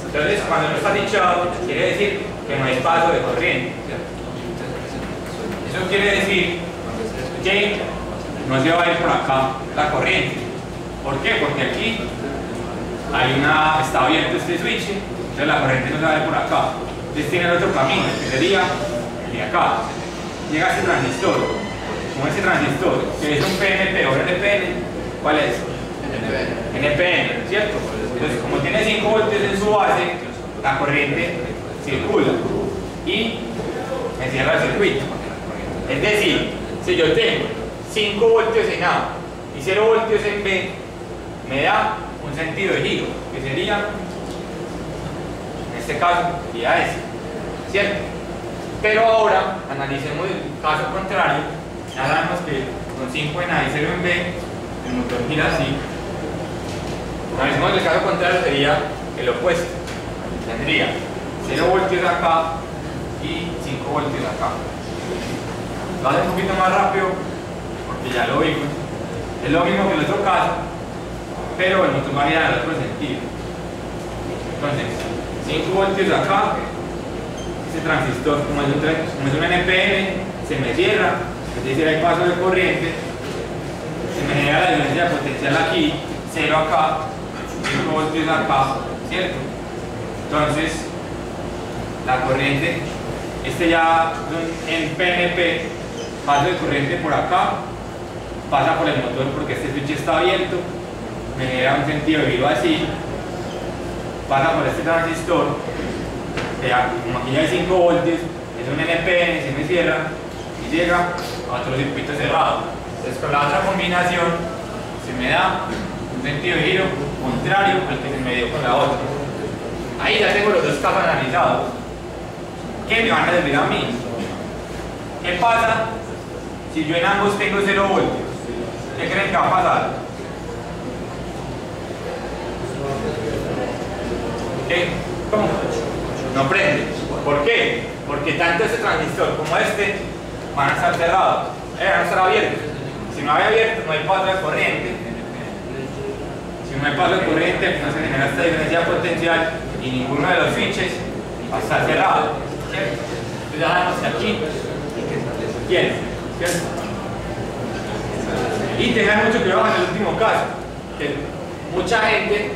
Entonces cuando no está switchado quiere decir que no hay paso de corriente. Eso quiere decir que no se va a ir por acá la corriente. ¿Por qué? Porque aquí está abierto este switch, entonces la corriente no se va a ir por acá. Entonces tiene el otro camino, que sería el de acá. Llega este transistor, como este transistor, que es un PNP o NPN, ¿cuál es? NPN, ¿cierto? Entonces como tiene 5 voltios en su base, la corriente circula y me cierra el circuito. Es decir, si yo tengo 5 voltios en A y 0 voltios en B, me da un sentido de giro, que sería, en este caso, sería ese, ¿cierto? Pero ahora, analicemos el caso contrario. Ya sabemos que con 5 en A y 0 en B, el motor gira así. Analicemos el caso contrario, sería el opuesto. Tendría 0 voltios acá y 5 voltios acá. Lo hace un poquito más rápido porque ya lo vimos. Es lo mismo que el otro caso, pero el motor varía en el otro sentido. Entonces, 5 voltios acá, este transistor, como es un NPN, se me cierra, es decir, hay paso de corriente, se me genera la diferencia de potencial aquí, 0 acá, 5 voltios acá, ¿cierto? Entonces, la corriente, ya en PNP, paso de corriente por acá, pasa por el motor porque este switch está abierto, me genera un sentido de giro así, pasa por este transistor, como aquí ya hay 5 voltios, es un NPN, se me cierra y llega a otro circuito cerrado. Entonces con la otra combinación se me da un sentido de giro contrario al que se me dio con la otra. Ahí ya tengo los dos casos analizados. ¿Qué me van a servir a mí? ¿Qué pasa si yo en ambos tengo 0 voltios? ¿Qué creen que va a pasar? ¿Qué? ¿Cómo? No prende. ¿Por qué? Porque tanto este transistor como este van a estar cerrados, van a estar abiertos. Si no hay abierto, no hay paso de corriente. Si no hay paso de corriente, no se genera esta diferencia potencial y ninguno de los switches va a estar cerrado, ¿cierto? Entonces ya sabemos que aquí tiene, ¿cierto? Y tengan mucho cuidado en el último caso, que mucha gente,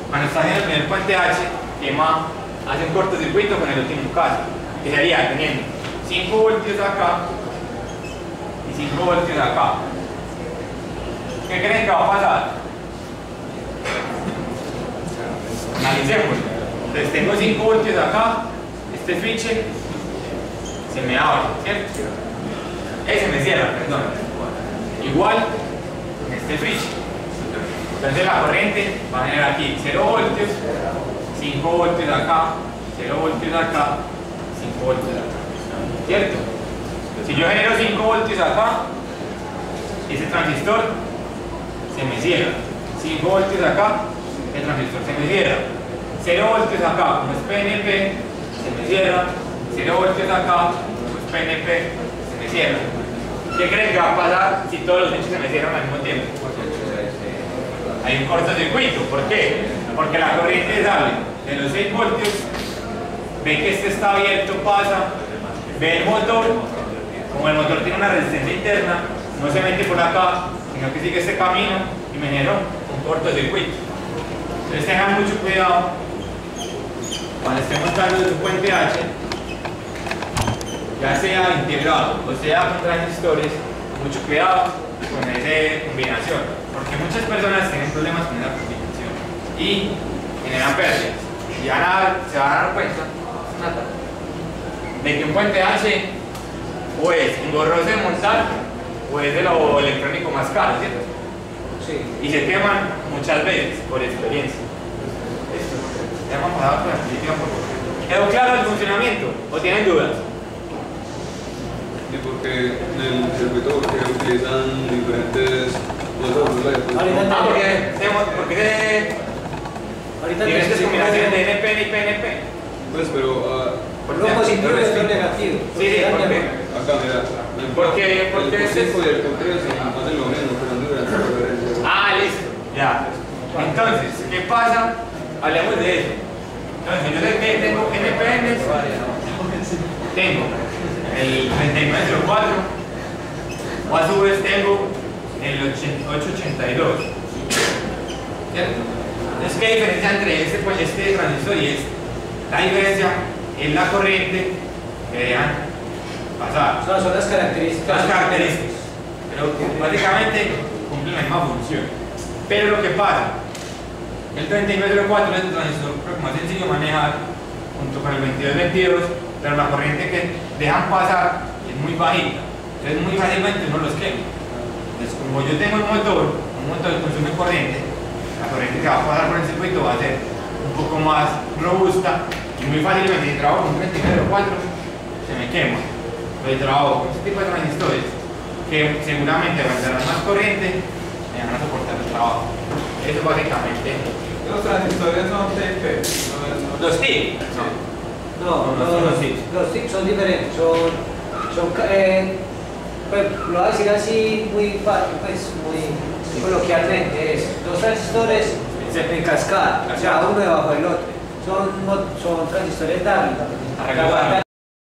cuando está haciendo el primer puente H, hace un cortocircuito con el último caso, que sería teniendo 5 voltios acá y 5 voltios acá. ¿Qué creen que va a pasar? Analicemos. Entonces tengo 5 voltios acá, este switch se me abre, ¿cierto? Se me cierra, perdón. Igual en este switch. Entonces la corriente va a generar aquí 0 voltios, 5 voltios acá, 0 voltios acá, 5 voltios acá, ¿cierto? Si yo genero 5 voltios acá, ese transistor se me cierra. 5 voltios acá, el transistor se me cierra. 0 voltios acá, como es PNP, se me cierra. 0 voltios acá, como es PNP, se me cierra. ¿Qué creen que va a pasar si todos los switches se me cierran al mismo tiempo? Hay un cortocircuito. ¿Por qué? Porque la corriente sale de los 6 voltios, ve que este está abierto, pasa, ve el motor, como el motor tiene una resistencia interna, no se mete por acá, sino que sigue este camino y me generó un cortocircuito. Entonces tengan mucho cuidado cuando estemos hablando de un puente H, ya sea integrado o sea con transistores, mucho cuidado con esa combinación, porque muchas personas tienen problemas con esa combinación y generan pérdidas. y se van a dar cuenta de que un puente H o es engorroso de montar o es de lo electrónico más caro, ¿cierto? Sí. Y se queman muchas veces por experiencia. Esto, ya vamos a dar con la definitiva por favor. ¿Quedó claro el funcionamiento o tienen dudas? Y porque en el circuito porque utilizan diferentes Ahorita diferentes combinaciones de NP y PNP. pues pero Uno positivo y otro negativo. Sí, ¿por qué? acá mira Porque el Q5 y el Q3 hacen lo mismo pero no diferentes referencias. Ah, listo, ya. Entonces, ¿qué pasa? Hablemos de eso. Entonces, yo sé que tengo NPNs, tengo el 3904, o a su vez tengo el 882. ¿Cierto? Entonces, ¿qué diferencia entre este transistor y este? La diferencia es la corriente que dejan pasar. Son las características. Las características. Pero básicamente cumplen la misma función. Pero lo que pasa, el 3904 es un transistor más sencillo de manejar junto con el 2222, pero la corriente que dejan pasar es muy bajita. Entonces muy fácilmente uno los quema. Entonces como yo tengo un motor que consume corriente, la corriente que va a pasar por el circuito va a ser un poco más robusta y muy fácilmente si trabajo con un 3904 se me quema. Pero si trabajo con este tipo de transistores que seguramente aguantarán más corriente, me van a soportar el trabajo. Eso básicamente. Los transistores son TIP. Los TIP. No, los TIP. los TIP son diferentes. Pues, lo voy a decir así muy coloquialmente, es dos transistores en cascada, o sea, uno debajo del otro. Son transistores Darling.